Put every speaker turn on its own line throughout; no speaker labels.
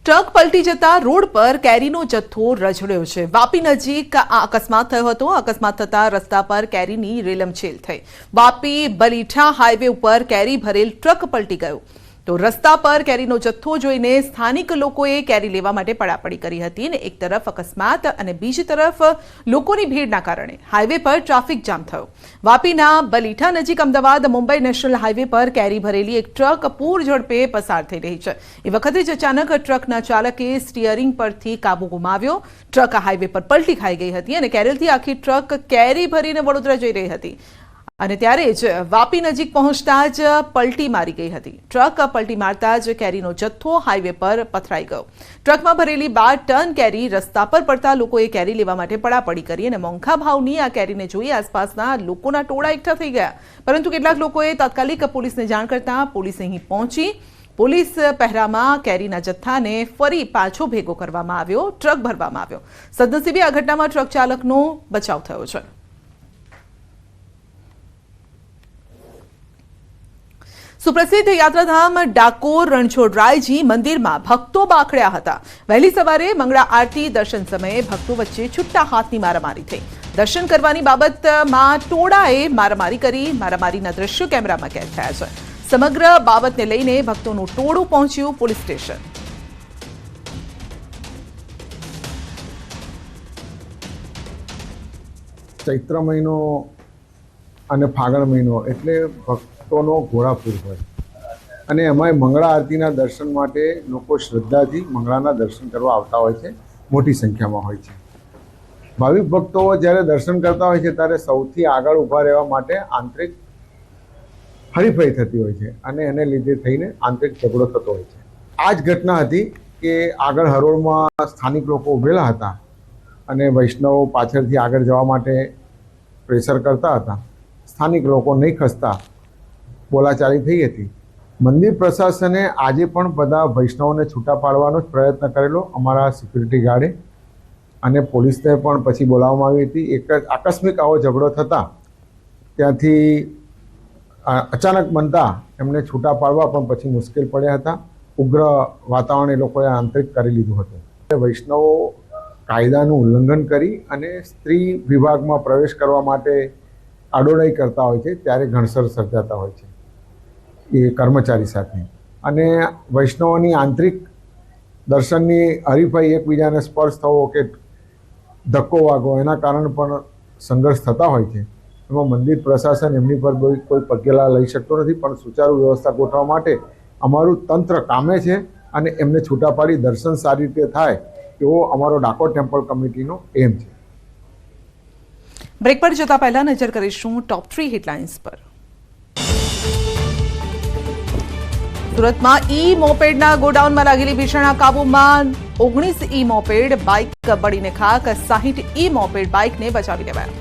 Truck પલટી જતા road પર કેરીનો જથ્થો રઝળ્યો છે। વાપી નજીક આ અકસ્માત થયો હતો। અકસ્માત થતા રસ્તા પર કેરીની રેલમછેલ થઈ। વાપી બલીઠા હાઈવે ઉપર કેરી ભરેલ ટ્રક પલટી ગયો તો રસ્તા પર કેરીનો જથ્થો જોઈને સ્થાનિક લોકોએ કેરી લેવા માટે પડાપડી કરી હતી અને એક તરફ અકસ્માત અને બીજી તરફ લોકોની ભીડના કારણે હાઈવે પર ટ્રાફિક જામ થયો। વાપીના બલીઠા નજીક અમદાવાદ મુંબઈ નેશનલ હાઈવે પર કેરી ભરેલી એક ટ્રક પૂર ઝડપે પસાર થઈ રહી છે। એ વખતે જ અચાનક ટ્રકના ચાલકે સ્ટીયરિંગ પરથી કાબુ ગુમાવ્યો। ટ્રક હાઈવે પર પલટી ખાઈ ગઈ હતી અને કેરેલથી આખી ટ્રક કેરી ભરીને વડોદરા જઈ રહી હતી અને ત્યારે જ વાપી નજીક પહોંચતા જ પલટી મારી ગઈ હતી। ટ્રક પલટી મારતા જ કેરીનો જથ્થો હાઈવે પર પથરાઈ ગયો। ટ્રકમાં ભરેલી 12 ટન કેરી રસ્તા પર પડતા લોકોએ કેરી લેવા માટે પડાપડી કરી અને મોંઘા ભાવની આ કેરીને જોઈ આસપાસના લોકોના ટોળા એકઠા થઈ ગયા, પરંતુ કેટલાક લોકોએ તાત્કાલિક પોલીસને જાણ કરતા પોલીસ અહીં પહોંચી પોલીસ પહેરામાં કેરીના જથ્થાને ફરી પાછો ભેગો કરવામાં આવ્યો, ટ્રક ભરવામાં આવ્યો। સદનસીબે આ ઘટનામાં ટ્રક ચાલકનો બચાવ થયો છે। સુપ્રસિદ્ધ યાત્રાધામ ડાકોર રણછોડરાયજી મંદિરમાં ભક્તો બાખડ્યા હતા। વહેલી સવારે મંગળા આરતી દર્શન સમયે ભક્તો વચ્ચે છૂટા હાથની મારામારી થઈ। દર્શન કરવાની બાબતમાં ટોળાએ મારામારી કરી। મારામારીના દ્રશ્યો કેમેરામાં કેદ થયા છે। સમગ્ર બાબતને લઈને ભક્તોનું ટોળું પહોંચ્યું પોલીસ સ્ટેશન।
ચૈત્ર મહિનો અને ફાગણ મહિનો એટલે ભક્તોનો ઘોડાપૂર હોય અને એમાંય મંગળા આરતીના દર્શન માટે લોકો શ્રદ્ધાથી મંગળાના દર્શન કરવા આવતા હોય છે, મોટી સંખ્યામાં હોય છે। ભાવિક ભક્તો જ્યારે દર્શન કરતા હોય છે ત્યારે સૌથી આગળ ઊભા રહેવા માટે આંતરિક હરીફાઈ થતી હોય છે અને એને લીધે થઈને આંતરિક ઝઘડો થતો હોય છે। આ જ ઘટના હતી કે આગળ હરોળમાં સ્થાનિક લોકો ઊભેલા હતા અને વૈષ્ણવો પાછળથી આગળ જવા માટે પ્રેશર કરતા હતા। સ્થાનિક લોકો નહીં ખસતા બોલાચાલી થઈ હતી। મંદિર પ્રશાસને આજે પણ બધા વૈષ્ણવોને છૂટા પાડવાનો જ પ્રયત્ન કરેલો અમારા સિક્યુરિટી ગાર્ડે અને પોલીસને પણ પછી બોલાવવામાં આવી હતી। એક જ આકસ્મિક આવો ઝઘડો થતાં ત્યાંથી અચાનક બનતા એમને છૂટા પાડવા પણ પછી મુશ્કેલ પડ્યા હતા। ઉગ્ર વાતાવરણ એ લોકોએ આંતરિક કરી લીધું હતું। વૈષ્ણવો કાયદાનું ઉલ્લંઘન કરી અને સ્ત્રી વિભાગમાં પ્રવેશ કરવા માટે આડોડાઈ કરતા હોય છે ત્યારે ઘણસર સર્જાતા હોય છે એ કર્મચારી સાથે અને વૈષ્ણવોની આંતરિક દર્શનની હરીફાઈ એકબીજાને સ્પર્શ થવો કે ધક્કો વાગવો એના કારણે પણ સંઘર્ષ થતા હોય છે। એમાં મંદિર પ્રશાસન એમની પર કોઈ પગલાં લઈ શકતો નથી, પણ સુચારુ વ્યવસ્થા ગોઠવવા માટે અમારું તંત્ર કામે છે અને એમને છૂટા પાડી દર્શન સારી રીતે થાય એવો અમારો ડાકોર ટેમ્પલ કમિટીનો એમ છે।
બ્રેક પર જતા પહેલા નજર કરીશું ટોપ 3 હેડલાઇન્સ પર। સુરતમાં ઈ મોપેડના ગોડાઉનમાં લાગેલી ભીષણ આગ કાબૂમાં। 19 ઈ મોપેડ બાઇક બળીને ખાક। 60 ઈ મોપેડ બાઇકને બચાવી લેવાયા।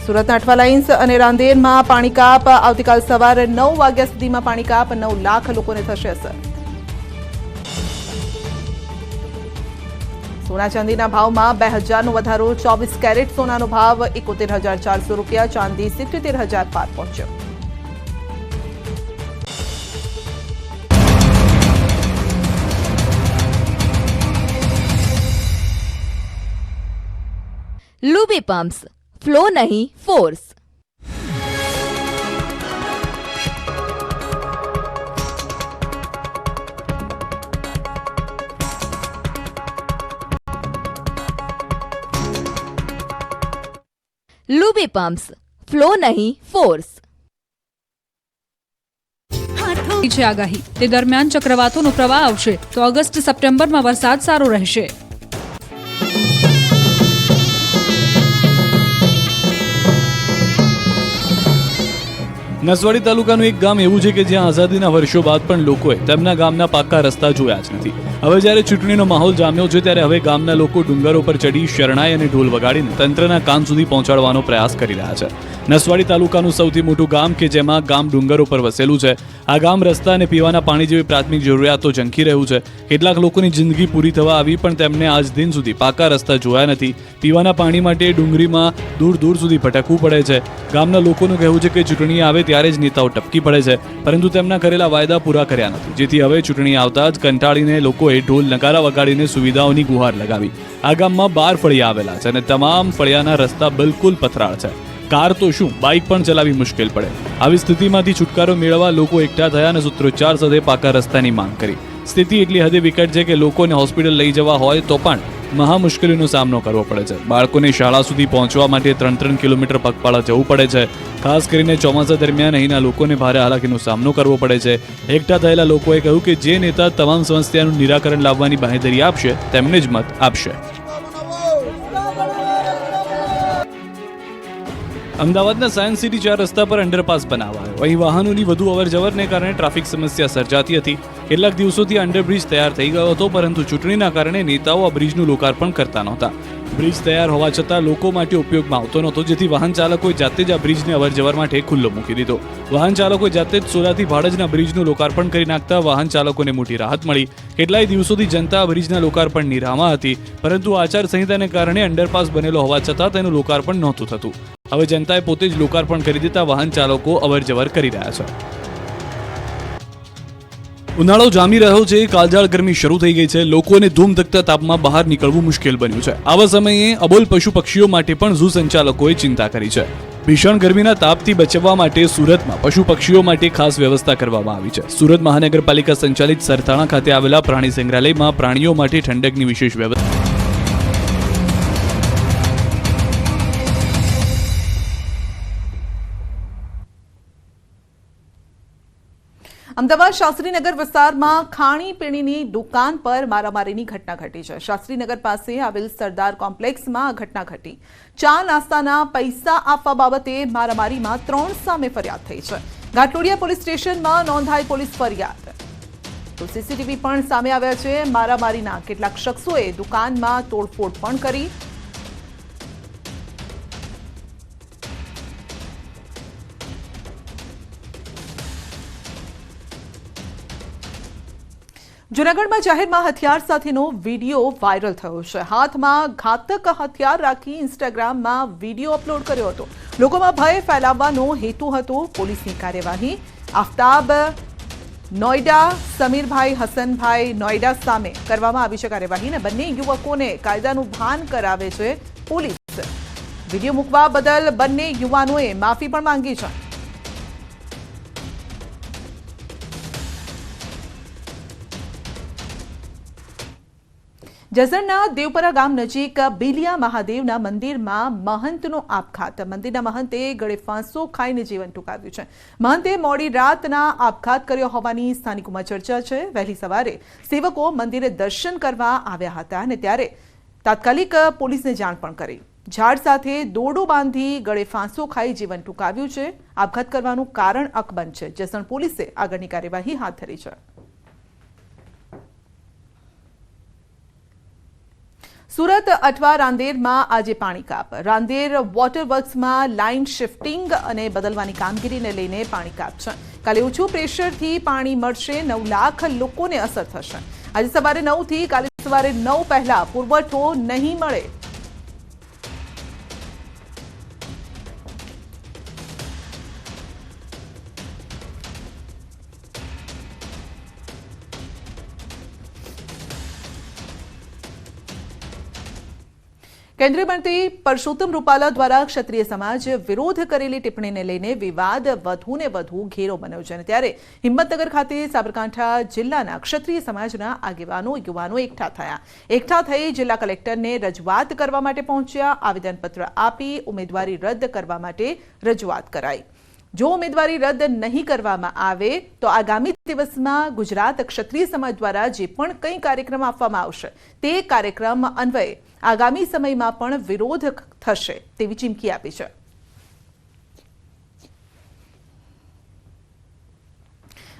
સુરતના અઠવા લાઇન્સ અને રાંદેરમાં પાણી કાપ। આવતીકાલ સવારે 9 વાગ્યા સુધીમાં પાણી કાપ। 9 લાખ લોકોને થશે અસર। સોના ચાંદીના ભાવમાં 2000નો વધારો। 24 કેરેટ સોનાનો ભાવ 71,400 રૂપિયા। ચાંદી 77,000 પાર પહોંચ્યો।
लूबी पंप्स, फ्लो नहीं फोर्स। लूबी पंप्स, फ्लो नहीं फोर्स।
આગાહી તે દરમિયાન ચક્રવાતોનો પ્રવાહ આવશે તો ઓગસ્ટ સપ્ટેમ્બરમાં વરસાદ સારો રહેશે।
નસવાડી તાલુકાનું એક ગામ એવું છે કે જ્યાં આઝાદીના વર્ષો બાદ પણ લોકોએ તેમના ગામના પાકા રસ્તા જોયા જ નથી। હવે જ્યારે ચૂંટણીનો માહોલ જામ્યો છે ત્યારે હવે ગામના લોકો ડુંગરો પર ચડી શરણાઈ અને ઢોલ વગાડીને તંત્રના કાન સુધી પહોંચાડવાનો પ્રયાસ કરી રહ્યા છે। નસવાડી તાલુકાનું સૌથી મોટું ગામ કે જેમાં ગામ ડુંગરો પર વસેલું છે। આ ગામ રસ્તા અને પીવાના પાણી જેવી પ્રાથમિક જરૂરિયાતો ઝંખી રહ્યું છે। કેટલાક લોકોની જિંદગી પૂરી થવા આવી પણ તેમને આજ દિન સુધી પાકા રસ્તા જોયા નથી। પીવાના પાણી માટે ડુંગરીમાં દૂર દૂર સુધી ભટકવું પડે છે। ગામના લોકોનું કહેવું છે કે ચૂંટણી આવે ત્યારે જ નેતાઓ ટપકી પડે છે, પરંતુ તેમના કરેલા વાયદા પૂરા કર્યા નથી, જેથી હવે ચૂંટણી આવતા જ કંટાળીને લોકોએ ઢોલ નગારા વગાડીને સુવિધાઓની ગુહાર લગાવી. આ ગામમાં 12 ફળિયા આવેલા છે અને તમામ ફળિયાના રસ્તા બિલકુલ પથરાળ છે. કાર તો શું, બાઇક પણ ચલાવી મુશ્કેલ પડે. આવી સ્થિતિમાંથી છુટકારો મેળવવા લોકો એકઠા થયા અને સૂત્રોચ્ચાર સાથે પાકા રસ્તાની માંગ કરી. સ્થિતિ એટલી હદે વિકટ છે કે લોકોને હોસ્પિટલ લઈ જવા હોય તો પણ મહા મુશ્કેલીનો સામનો કરવો પડે છે. બાળકોને શાળા સુધી પહોંચવા માટે 3-3 કિલોમીટર પગપાળા જવું પડે છે. ખાસ કરીને ચોમાસા દરમિયાન અહીંના લોકોને ભારે હાલાકીનો સામનો કરવો પડે છે. એકઠા થયેલા લોકોએ કહ્યું કે જે નેતા તમામ સમસ્યાનું નિરાકરણ લાવવાની બાંહેધરી આપશે તેમને જ મત આપશે. અમદાવાદના સાયન્સ સિટી 4 રસ્તા પર અંડરપાસ બનાવાયો. અહીં વાહનોની વધુ અવરજવરને કારણે ટ્રાફિક સમસ્યા સર્જાતી હતી. કેટલાક દિવસોથી અંડરબ્રિજ તૈયાર થઈ ગયો હતો, પરંતુ ચૂંટણીના કારણે નેતાઓ આ બ્રિજનું લોકાર્પણ કરતા નહોતા. બ્રિજ તૈયાર હોવા છતાં લોકો માટે ઉપયોગમાં આવતો નહોતો, જેથી વાહન ચાલકોએ જાતે જ આ બ્રિજને અવરજવર માટે ખુલ્લો મૂકી દીધો. વાહન ચાલકોએ જાતે જ સોલાથી ભાડજના બ્રિજનું લોકાર્પણ કરી નાખતા વાહન ચાલકોને મોટી રાહત મળી. કેટલાય દિવસોથી જનતા બ્રિજના લોકાર્પણની રાહમાં હતી, પરંતુ આચારસંહિતાને કારણે અંડરપાસ બનેલો હોવા છતાં તેનું લોકાર્પણ નહોતું થતું. હવે જનતાએ પોતે જ લોકાર્પણ કરી દેતા વાહન ચાલકો અવરજવર કરી રહ્યા છે. ઉનાળો જામી રહ્યો છે, કાળઝાળ ગરમી શરૂ થઈ ગઈ છે. લોકોને ધૂમધકતા તાપમાં બહાર નીકળવું મુશ્કેલ બન્યું છે. આવા સમયે અબોલ પશુ પક્ષીઓ માટે પણ ઝૂ સંચાલકોએ ચિંતા કરી છે. ભીષણ ગરમીના તાપથી બચવા માટે સુરતમાં પશુ પક્ષીઓ માટે ખાસ વ્યવસ્થા કરવામાં આવી છે. સુરત મહાનગરપાલિકા સંચાલિત સરથાણા ખાતે આવેલા પ્રાણી સંગ્રહાલયમાં પ્રાણીઓ માટે ઠંડકની વિશેષ વ્યવસ્થા.
અમદાવાદ શાસ્ત્રીનગર વિસ્તારમાં ખાણીપીણીની દુકાન પર મારામારીની ઘટના ઘટી છે. શાસ્ત્રીનગર પાસે આવેલ સરદાર કોમ્પ્લેક્સમાં આ ઘટના ઘટી. ચા નાસ્તાના પૈસા આપવા બાબતે મારામારીમાં 3 સામે ફરિયાદ થઈ છે. ઘાટલોડિયા પોલીસ સ્ટેશનમાં નોંધાઈ પોલીસ ફરિયાદ. તો સીસીટીવી પણ સામે આવ્યા છે. મારામારીના કેટલાક શખ્સોએ દુકાનમાં તોડફોડ પણ કરી. જૂનાગઢમાં જાહેરમાં હથિયાર સાથેનો વિડીયો વાયરલ થયો છે. હાથમાં ઘાતક હથિયાર રાખી ઇન્સ્ટાગ્રામમાં વિડીયો અપલોડ કર્યો હતો. લોકોમાં ભય ફેલાવવાનો હેતુ હતો. પોલીસની કાર્યવાહી. આફતાબ નોઈડા, સમીરભાઈ હસનભાઈ નોઈડા સામે કરવામાં આવી છે કાર્યવાહી અને બંને યુવકોને કાયદાનું ભાન કરાવે છે પોલીસ. વિડીયો મૂકવા બદલ બંને યુવાનોએ માફી પણ માંગી છે. જસદણના દેવપરા ગામ નજીક બિલિયા મહાદેવના મંદિરમાં મહંતનો આપઘાત. મંદિરના મહંતે ગળે ફાંસો ખાઈને જીવન ટૂંકાવ્યું છે. મહંતે મોડી રાતના આપઘાત કર્યો હોવાની સ્થાનિકોમાં ચર્ચા છે. વહેલી સવારે સેવકો મંદિરે દર્શન કરવા આવ્યા હતા અને ત્યારે તાત્કાલિક પોલીસને જાણ પણ કરી. ઝાડ સાથે દોરડો બાંધી ગળે ફાંસો ખાઈ જીવન ટૂંકાવ્યું છે. આપઘાત કરવાનું કારણ અકબંધ છે. જસદણ પોલીસે આગળની કાર્યવાહી હાથ ધરી છે. સુરત અઠવા રાંદેરમાં આજે પાણી કાપ. રાંદેર વોટર વર્ક્સમાં લાઇન શિફ્ટિંગ અને બદલવાની કામગીરીને લઈને પાણી કાપ છે. કાલે ઓછું પ્રેશરથી પાણી મળશે. 9 લાખ લોકોને અસર થશે. આજે સવારે 9 થી કાલે સવારે 9 પહેલા પુરવઠો નહીં મળે. કેન્દ્રીય મંત્રી પરસોત્તમ રૂપાલા દ્વારા ક્ષત્રિય સમાજ વિરોધ કરેલી ટિપ્પણીને લઈને વિવાદ વધુને વધુ ઘેરો બન્યો છે. ત્યારે હિંમતનગર ખાતે સાબરકાંઠા જિલ્લાના ક્ષત્રિય સમાજના આગેવાનો યુવાનો એકઠા થયા. એકઠા થઈ જિલ્લા કલેક્ટરને રજૂઆત કરવા માટે પહોંચ્યા. આવેદનપત્ર આપી ઉમેદવારી રદ કરવા માટે રજૂઆત કરાઈ. જો ઉમેદવારી રદ નહીં કરવામાં આવે તો આગામી દિવસમાં ગુજરાત ક્ષત્રિય સમાજ દ્વારા જે પણ કંઈ કાર્યક્રમ આપવામાં આવશે તે કાર્યક્રમ અન્વયે આગામી સમયમાં પણ વિરોધ થશે તેવી ચીમકી આપી છે.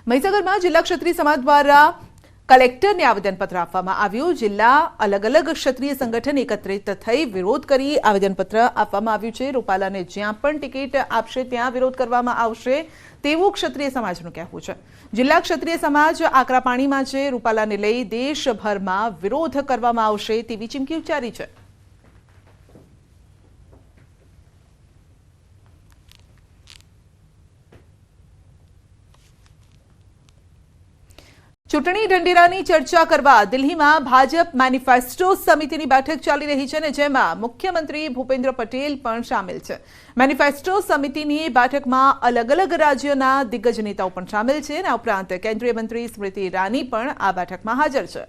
મહીસાગરમાં જિલ્લા ક્ષત્રિય સમાજ દ્વારા કલેક્ટરને આવેદનપત્ર આપવામાં આવ્યું. જિલ્લા અલગ અલગ ક્ષત્રિય સંગઠન એકત્રિત થઈ વિરોધ કરી આવેદનપત્ર આપવામાં આવ્યું છે. રૂપાલાને જ્યાં પણ ટિકિટ આપશે ત્યાં વિરોધ કરવામાં આવશે તેવું ક્ષત્રિય સમાજનું કહેવું છે. જિલ્લા ક્ષત્રિય સમાજ આકરા પાણીમાં છે. રૂપાલાને લઈ દેશભરમાં વિરોધ કરવામાં આવશે તેવી ચીમકી ઉચ્ચારી છે. ચૂંટણી ઢંઢેરાની ચર્ચા કરવા દિલ્હીમાં ભાજપ મેનિફેસ્ટો સમિતિની બેઠક ચાલી રહી છે અને જેમાં મુખ્યમંત્રી ભૂપેન્દ્ર પટેલ પણ સામેલ છે. મેનિફેસ્ટો સમિતિની બેઠકમાં અલગ અલગ રાજ્યોના દિગ્ગજ નેતાઓ પણ સામેલ છે અને આ ઉપરાંત કેન્દ્રીય મંત્રી સ્મૃતિ ઈરાની પણ આ બેઠકમાં હાજર છે.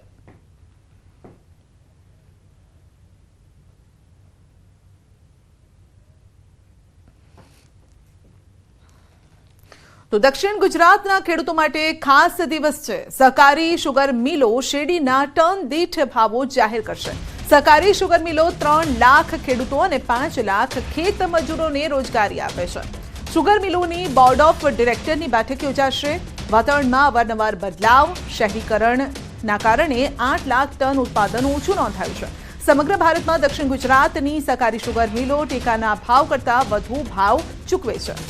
તો દક્ષિણ ગુજરાતના ખેડૂતો માટે ખાસ દિવસ છે. સહકારી શુગર મિલો શેરડીના ટન દીઠ ભાવો જાહેર કરશે. સહકારી શુગર મિલો 3 લાખ ખેડૂતો અને 5 લાખ ખેત મજૂરોને રોજગારી આપે છે. શુગર મિલોની બોર્ડ ઓફ ડિરેક્ટરની બેઠક યોજાશે. વાતાવરણમાં અવારનવાર બદલાવ, શહેરીકરણના કારણે 8 લાખ ટન ઉત્પાદન ઓછું નોંધાયું છે. સમગ્ર ભારતમાં દક્ષિણ ગુજરાતની સહકારી શુગર મિલો ટેકાના ભાવ કરતાં વધુ ભાવ ચૂકવે છે.